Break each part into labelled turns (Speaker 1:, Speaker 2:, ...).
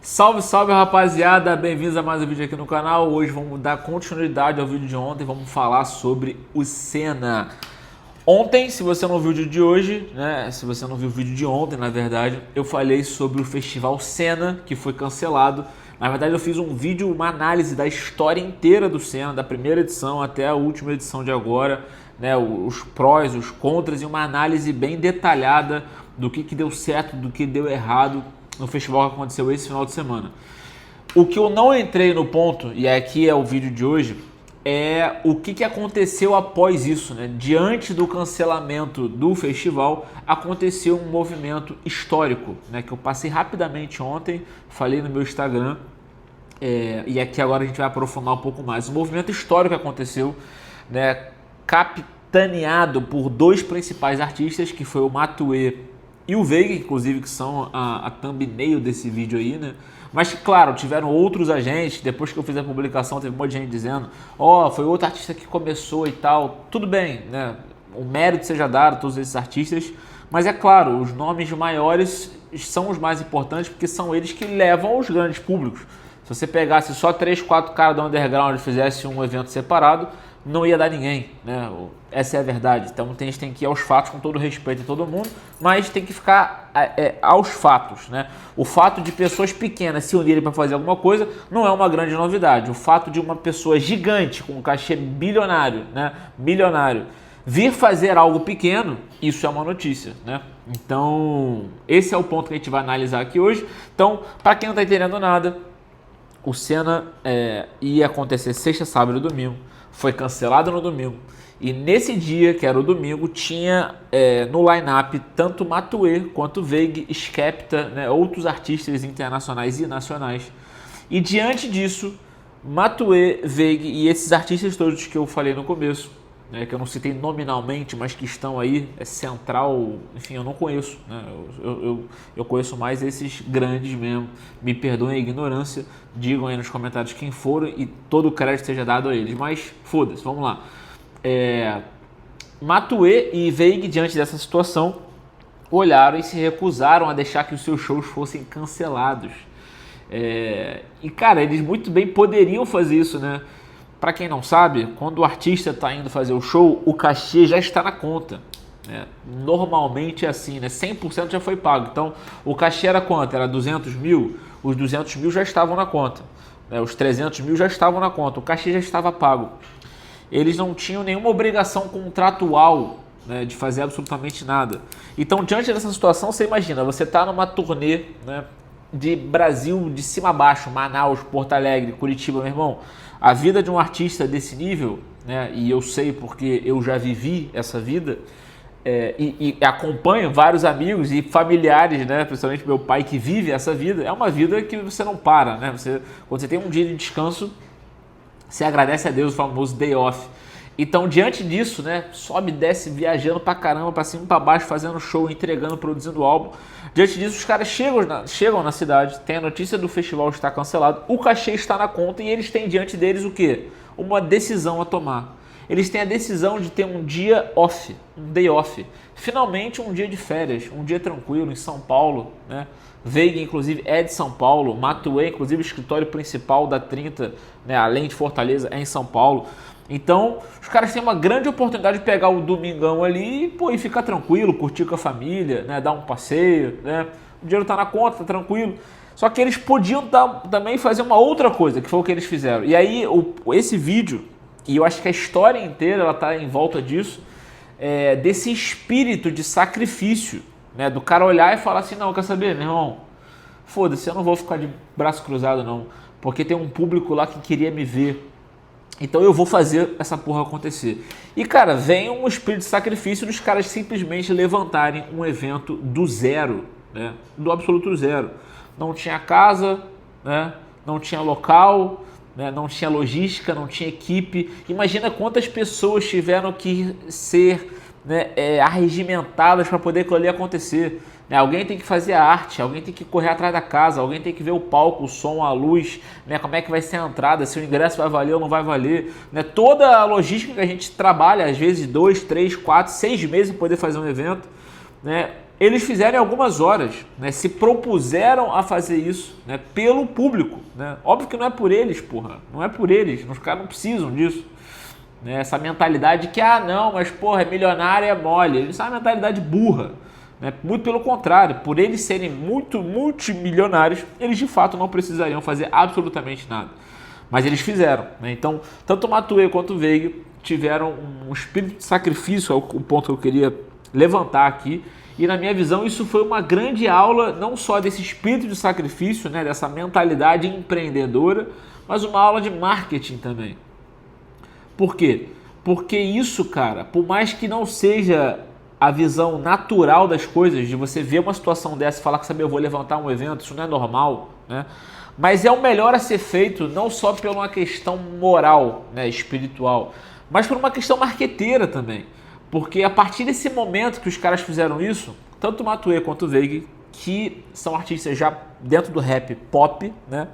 Speaker 1: Salve, salve rapaziada, bem-vindos a mais um vídeo aqui no canal. Hoje vamos dar continuidade ao vídeo de ontem, vamos falar sobre o Senna. Ontem, se você não viu o vídeo de hoje, né, se você não viu o vídeo de ontem, na verdade, eu falei sobre o Festival Senna, que foi cancelado. Na verdade, eu fiz um vídeo, uma análise da história inteira do Senna, da primeira edição até a última edição de agora, né, os prós, os contras e uma análise bem detalhada do que deu certo, do que deu errado no festival que aconteceu esse final de semana. O que eu não entrei no ponto, e aqui é o vídeo de hoje, é o que aconteceu após isso, né? Diante do cancelamento do festival, aconteceu um movimento histórico, né? Que eu passei rapidamente ontem, falei no meu Instagram, e aqui agora a gente vai aprofundar um pouco mais. O movimento histórico aconteceu, né? Capitaneado por dois principais artistas, que foi o Matuê e o Veiga, inclusive, que são a thumbnail desse vídeo aí, né? Mas, claro, tiveram outros agentes. Depois que eu fiz a publicação, teve um monte de gente dizendo: ó, foi outro artista que começou e tal. Tudo bem, né? O mérito seja dado a todos esses artistas. Mas, é claro, os nomes maiores são os mais importantes porque são eles que levam os grandes públicos. Se você pegasse só 3, 4 caras do underground e fizesse um evento separado, não ia dar ninguém, né? Essa é a verdade. Então a gente tem que ir aos fatos com todo respeito a todo mundo, mas tem que ficar aos fatos, né? O fato de pessoas pequenas se unirem para fazer alguma coisa não é uma grande novidade. O fato de uma pessoa gigante com um cachê bilionário, né? Milionário, vir fazer algo pequeno, isso é uma notícia, né? Então esse é o ponto que a gente vai analisar aqui hoje. Então, para quem não está entendendo nada, o Senna ia acontecer sexta, sábado e domingo. Foi cancelado no domingo. E nesse dia, que era o domingo, tinha no line-up tanto Matuê quanto Veiga, Skepta, né, outros artistas internacionais e nacionais. E diante disso, Matuê, Veiga e esses artistas todos que eu falei no começo, né, que eu não citei nominalmente, mas que estão aí, Central, enfim, eu não conheço, né? Eu conheço mais esses grandes mesmo. Me perdoem a ignorância, digam aí nos comentários quem foram e todo o crédito seja dado a eles, mas foda-se, vamos lá. Matuê e Veiga, diante dessa situação, olharam e se recusaram a deixar que os seus shows fossem cancelados. E cara, eles muito bem poderiam fazer isso, né? Para quem não sabe, quando o artista está indo fazer o show, o cachê já está na conta, né? Normalmente é assim, né? 100% já foi pago. Então, o cachê era quanto? Era 200 mil? Os 200 mil já estavam na conta, né? Os 300 mil já estavam na conta. O cachê já estava pago. Eles não tinham nenhuma obrigação contratual, né, de fazer absolutamente nada. Então, diante dessa situação, você imagina, você está numa turnê, né, de Brasil de cima a baixo, Manaus, Porto Alegre, Curitiba, meu irmão. A vida de um artista desse nível, né, e eu sei porque eu já vivi essa vida, e acompanho vários amigos e familiares, né, principalmente meu pai que vive essa vida, é uma vida que você não para, né? Quando você tem um dia de descanso, você agradece a Deus, o famoso day off. Então, diante disso, né, sobe e desce, viajando pra caramba, pra cima e pra baixo, fazendo show, entregando, produzindo álbum. Diante disso, os caras chegam na cidade, tem a notícia do festival estar cancelado, o cachê está na conta e eles têm diante deles o quê? Uma decisão a tomar. Eles têm a decisão de ter um dia off, um day off. Finalmente um dia de férias, um dia tranquilo em São Paulo, né? Veiga, inclusive, é de São Paulo. Matuê, inclusive, o escritório principal da 30, né, além de Fortaleza, é em São Paulo. Então, os caras têm uma grande oportunidade de pegar o domingão ali e ficar tranquilo, curtir com a família, né, dar um passeio, né? O dinheiro tá na conta, tá tranquilo. Só que eles podiam também fazer uma outra coisa, que foi o que eles fizeram. E aí, esse vídeo, e eu acho que a história inteira ela tá em volta disso, desse espírito de sacrifício, né, do cara olhar e falar assim: não, quer saber, meu irmão? Foda-se, eu não vou ficar de braço cruzado não, porque tem um público lá que queria me ver. Então eu vou fazer essa porra acontecer. E cara, vem um espírito de sacrifício dos caras simplesmente levantarem um evento do zero, né, do absoluto zero. Não tinha casa, né, não tinha local, né, não tinha logística, não tinha equipe. Imagina quantas pessoas tiveram que ser, né, arregimentadas para poder aquilo ali acontecer. Né? Alguém tem que fazer a arte, alguém tem que correr atrás da casa, alguém tem que ver o palco, o som, a luz, né? Como é que vai ser a entrada, se o ingresso vai valer ou não vai valer. Né? Toda a logística que a gente trabalha, às vezes 2, 3, 4, 6 meses para poder fazer um evento. Né? eles fizeram em algumas horas, né? Se propuseram a fazer isso, né? Pelo público, né? Óbvio que não é por eles, porra. Não é por eles. Os caras não precisam disso. Né? Essa mentalidade que, não, mas porra, é milionário, é mole. Eles são uma mentalidade burra. Né? Muito pelo contrário, por eles serem multimilionários, eles de fato não precisariam fazer absolutamente nada. Mas eles fizeram. Né? Então, tanto o Matuê quanto o Veig tiveram um espírito de sacrifício, é o ponto que eu queria levantar aqui. E na minha visão isso foi uma grande aula, não só desse espírito de sacrifício, né, dessa mentalidade empreendedora, mas uma aula de marketing também. Por quê? Porque isso, cara, por mais que não seja a visão natural das coisas, de você ver uma situação dessa e falar que, sabe, eu vou levantar um evento, isso não é normal, né? Mas é o melhor a ser feito não só por uma questão moral, né, espiritual, mas por uma questão marqueteira também. Porque a partir desse momento que os caras fizeram isso, tanto o Matuê quanto o Veig, que são artistas já dentro do rap pop, né?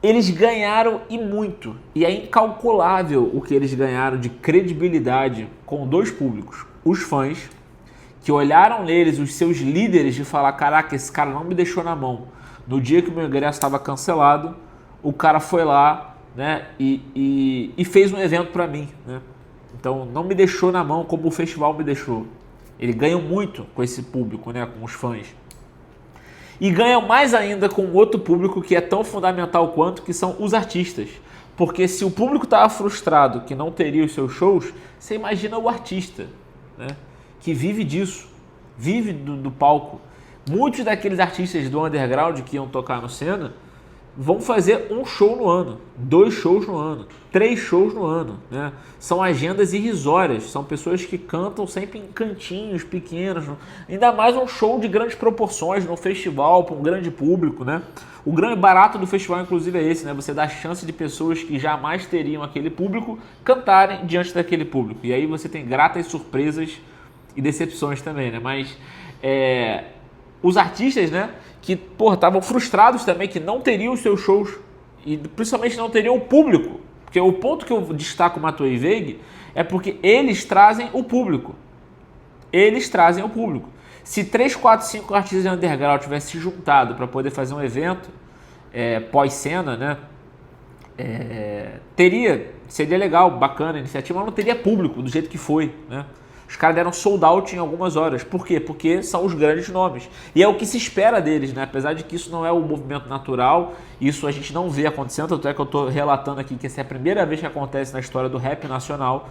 Speaker 1: Eles ganharam e muito. E é incalculável o que eles ganharam de credibilidade com dois públicos. Os fãs, que olharam neles os seus líderes de falar, caraca, esse cara não me deixou na mão. No dia que o meu ingresso estava cancelado, o cara foi lá, né, e fez um evento para mim, né? Então não me deixou na mão como o festival me deixou. Ele ganha muito com esse público, né, com os fãs. E ganha mais ainda com outro público que é tão fundamental quanto, que são os artistas. Porque se o público estava frustrado que não teria os seus shows, você imagina o artista, né, que vive disso, vive do palco. Muitos daqueles artistas do underground que iam tocar no Senna vão fazer um show no ano, 2 shows no ano, 3 shows no ano, né? São agendas irrisórias, são pessoas que cantam sempre em cantinhos pequenos, ainda mais um show de grandes proporções no festival, para um grande público, né? O grande barato do festival, inclusive, é esse, né? Você dá a chance de pessoas que jamais teriam aquele público cantarem diante daquele público. E aí você tem gratas surpresas e decepções também, né? Mas os artistas, né, que estavam frustrados também, que não teriam os seus shows e principalmente não teriam o público, porque o ponto que eu destaco o Matuê e Veig é porque eles trazem o público. Eles trazem o público. Se 3, 4, 5 artistas de underground tivessem se juntado para poder fazer um evento pós-cena, né, seria legal, bacana a iniciativa, mas não teria público do jeito que foi, né? Os caras deram sold out em algumas horas. Por quê? Porque são os grandes nomes. E é o que se espera deles, né? Apesar de que isso não é o movimento natural, isso a gente não vê acontecendo, tanto é que eu estou relatando aqui que essa é a primeira vez que acontece na história do rap nacional.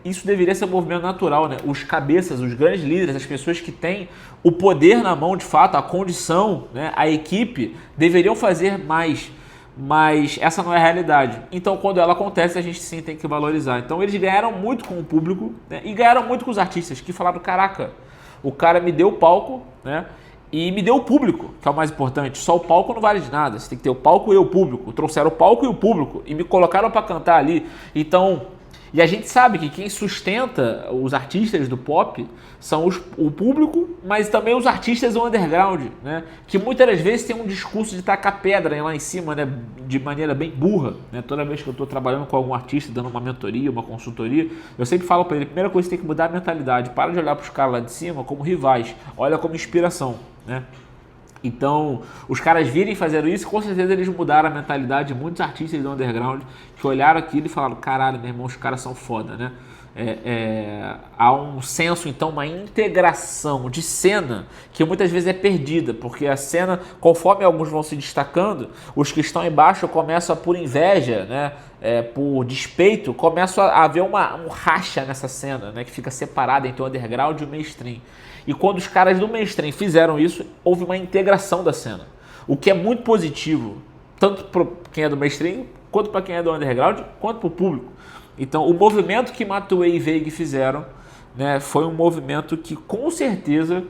Speaker 1: Isso deveria ser um movimento natural, né? Os cabeças, os grandes líderes, as pessoas que têm o poder na mão de fato, a condição, né? A equipe, deveriam fazer mais. Mas essa não é a realidade. Então, quando ela acontece, a gente sim tem que valorizar. Então, eles ganharam muito com o público, né? E ganharam muito com os artistas que falaram, caraca, o cara me deu o palco, né? E me deu o público, que é o mais importante. Só o palco não vale de nada. Você tem que ter o palco e o público. Trouxeram o palco e o público e me colocaram para cantar ali. Então, e a gente sabe que quem sustenta os artistas do pop são o público, mas também os artistas do underground, né? Que muitas das vezes tem um discurso de tacar pedra lá em cima, né? De maneira bem burra, né? Toda vez que eu estou trabalhando com algum artista, dando uma mentoria, uma consultoria, eu sempre falo para ele, a primeira coisa que tem que mudar é a mentalidade. Para de olhar para os caras lá de cima como rivais, olha como inspiração, né? Então, os caras virem e fizeram isso, com certeza eles mudaram a mentalidade de muitos artistas do underground que olharam aquilo e falaram, caralho, meu irmão, os caras são foda, né? Há um senso, então, uma integração de cena que muitas vezes é perdida, porque a cena, conforme alguns vão se destacando, os que estão embaixo começam a, por inveja, né? Por despeito, começam a haver um racha nessa cena, né? Que fica separada entre o underground e o mainstream. E quando os caras do mainstream fizeram isso, houve uma integração da cena. O que é muito positivo, tanto para quem é do mainstream, quanto para quem é do underground, quanto para o público. Então, o movimento que Matuê e Veig fizeram, né, foi um movimento que, com certeza,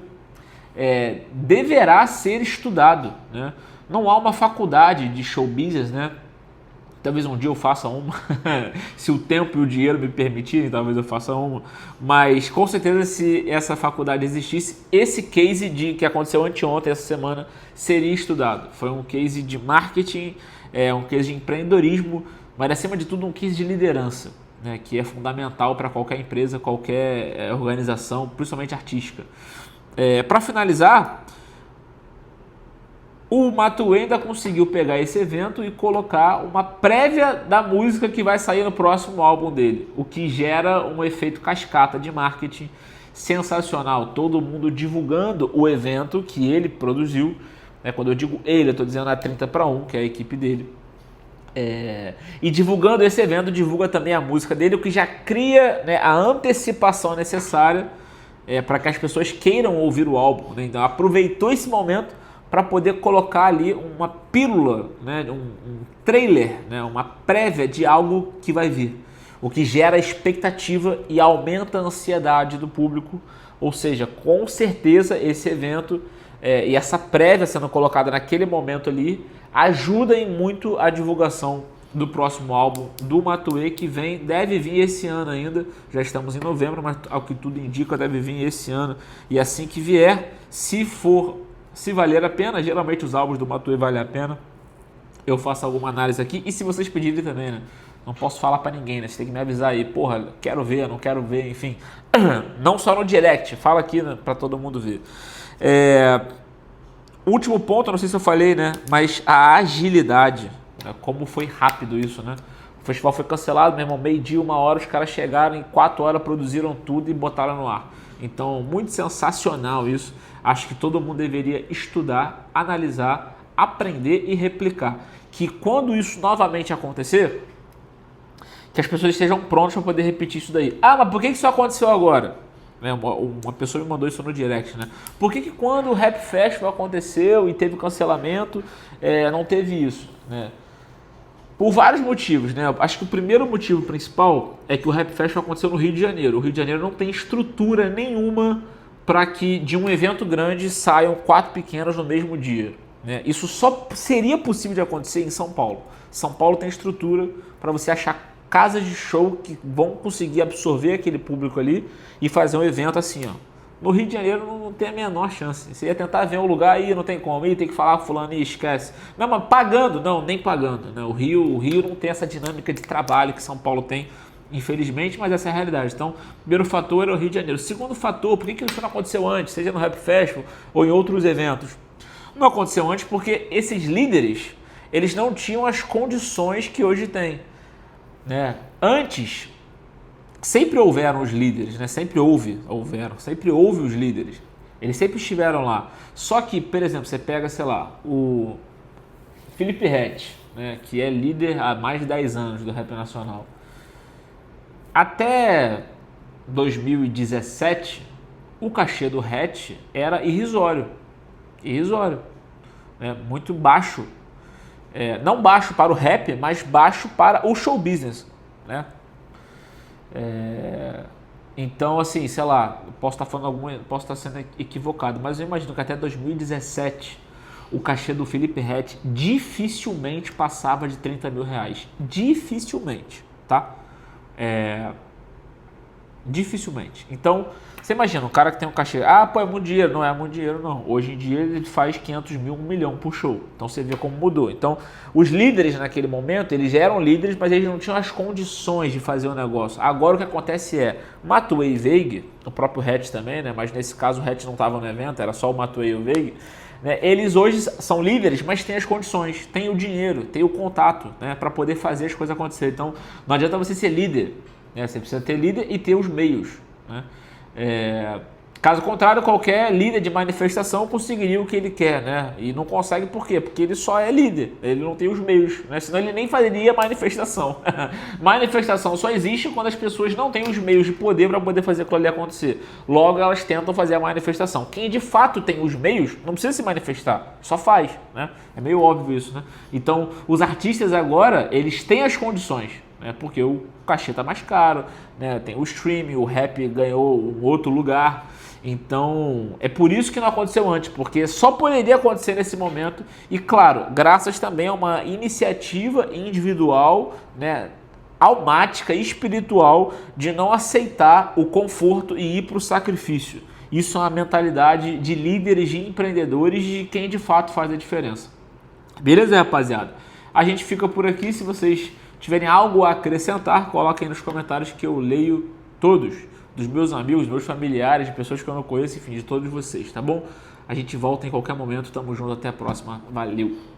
Speaker 1: deverá ser estudado, né? Não há uma faculdade de show business, né? Talvez um dia eu faça uma, se o tempo e o dinheiro me permitirem, talvez eu faça uma. Mas com certeza, se essa faculdade existisse, esse case que aconteceu anteontem, essa semana, seria estudado. Foi um case de marketing, um case de empreendedorismo, mas acima de tudo um case de liderança, né, que é fundamental para qualquer empresa, qualquer organização, principalmente artística. Para finalizar, o Matuê ainda conseguiu pegar esse evento e colocar uma prévia da música que vai sair no próximo álbum dele, o que gera um efeito cascata de marketing sensacional. Todo mundo divulgando o evento que ele produziu. Quando eu digo ele, eu estou dizendo a 30 para 1, que é a equipe dele. E divulgando esse evento, divulga também a música dele, o que já cria, né, a antecipação necessária para que as pessoas queiram ouvir o álbum. Né? Então aproveitou esse momento para poder colocar ali uma pílula, né, um trailer, né, uma prévia de algo que vai vir. O que gera expectativa e aumenta a ansiedade do público. Ou seja, com certeza esse evento e essa prévia sendo colocada naquele momento ali ajuda em muito a divulgação do próximo álbum do Matuê, que deve vir esse ano ainda. Já estamos em novembro, mas ao que tudo indica deve vir esse ano. E assim que vier, se valer a pena, geralmente os álbuns do Matuê valem a pena, eu faço alguma análise aqui. E se vocês pedirem também, né? Não posso falar pra ninguém, né? Você tem que me avisar aí. Porra, quero ver, não quero ver, enfim. Não só no direct, fala aqui, né, pra todo mundo ver. Último ponto, não sei se eu falei, né? Mas a agilidade, né? Como foi rápido isso, né? O festival foi cancelado, meu irmão, meio-dia, 1h, os caras chegaram, em 4 horas produziram tudo e botaram no ar. Então, muito sensacional isso. Acho que todo mundo deveria estudar, analisar, aprender e replicar. Que quando isso novamente acontecer, que as pessoas estejam prontas para poder repetir isso daí. Ah, mas por que isso aconteceu agora? Uma pessoa me mandou isso no direct, né? Por que quando o Rap Festival aconteceu e teve cancelamento, não teve isso, né? Por vários motivos, né? Acho que o primeiro motivo principal é que o Rap Festival aconteceu no Rio de Janeiro. O Rio de Janeiro não tem estrutura nenhuma para que de um evento grande saiam 4 pequenos no mesmo dia, né? Isso só seria possível de acontecer em São Paulo. São Paulo tem estrutura para você achar casas de show que vão conseguir absorver aquele público ali e fazer um evento assim, ó. No Rio de Janeiro não tem a menor chance. Você ia tentar ver um lugar aí, não tem como. Aí tem que falar fulano e esquece. Não, mas pagando? Não, nem pagando, né? O Rio não tem essa dinâmica de trabalho que São Paulo tem, infelizmente, mas essa é a realidade. Então, primeiro fator é o Rio de Janeiro. Segundo fator, por que isso não aconteceu antes, seja no Rap Festival ou em outros eventos? Não aconteceu antes porque esses líderes, eles não tinham as condições que hoje têm, né? Antes, sempre houveram os líderes, né? Sempre houve os líderes. Eles sempre estiveram lá. Só que, por exemplo, você pega, sei lá, o Felipe Ret, né? Que é líder há mais de 10 anos do rap nacional. Até 2017, o cachê do Ret era irrisório. Né? Muito baixo. Não baixo para o rap, mas baixo para o show business, né? Então, assim, sei lá, posso estar sendo equivocado, mas eu imagino que até 2017 o cachê do Felipe Ret dificilmente passava de 30 mil reais. Dificilmente, tá? Dificilmente. Então, você imagina, um cara que tem um cachê, pô, é muito dinheiro. Não é muito dinheiro, não. Hoje em dia ele faz 500 mil, 1 milhão por show. Então você vê como mudou. Então, os líderes naquele momento, eles eram líderes, mas eles não tinham as condições de fazer o negócio. Agora o que acontece é, Matuê e Veig, o próprio Ret também, né? Mas nesse caso o Ret não estava no evento, era só o Matuê e o Veig, né? Eles hoje são líderes, mas têm as condições, têm o dinheiro, têm o contato, né? Para poder fazer as coisas acontecer. Então, não adianta você ser líder, né? Você precisa ter líder e ter os meios, né? Caso contrário, qualquer líder de manifestação conseguiria o que ele quer, né? E não consegue por quê? Porque ele só é líder, ele não tem os meios, né? Senão ele nem faria manifestação. Manifestação só existe quando as pessoas não têm os meios de poder para poder fazer aquilo ali acontecer. Logo, elas tentam fazer a manifestação. Quem de fato tem os meios não precisa se manifestar, só faz, né? É meio óbvio isso, né? Então, os artistas agora, eles têm as condições, né? Porque o cachê tá mais caro, né? Tem o streaming, o rap ganhou um outro lugar. Então, é por isso que não aconteceu antes, porque só poderia acontecer nesse momento. E claro, graças também a uma iniciativa individual, né, almática e espiritual de não aceitar o conforto e ir para o sacrifício. Isso é uma mentalidade de líderes, de empreendedores, de quem de fato faz a diferença. Beleza, rapaziada? A gente fica por aqui. Se vocês tiverem algo a acrescentar, coloquem nos comentários que eu leio todos. dos meus amigos, dos meus familiares, de pessoas que eu não conheço, enfim, de todos vocês, tá bom? A gente volta em qualquer momento, tamo junto, até a próxima, valeu!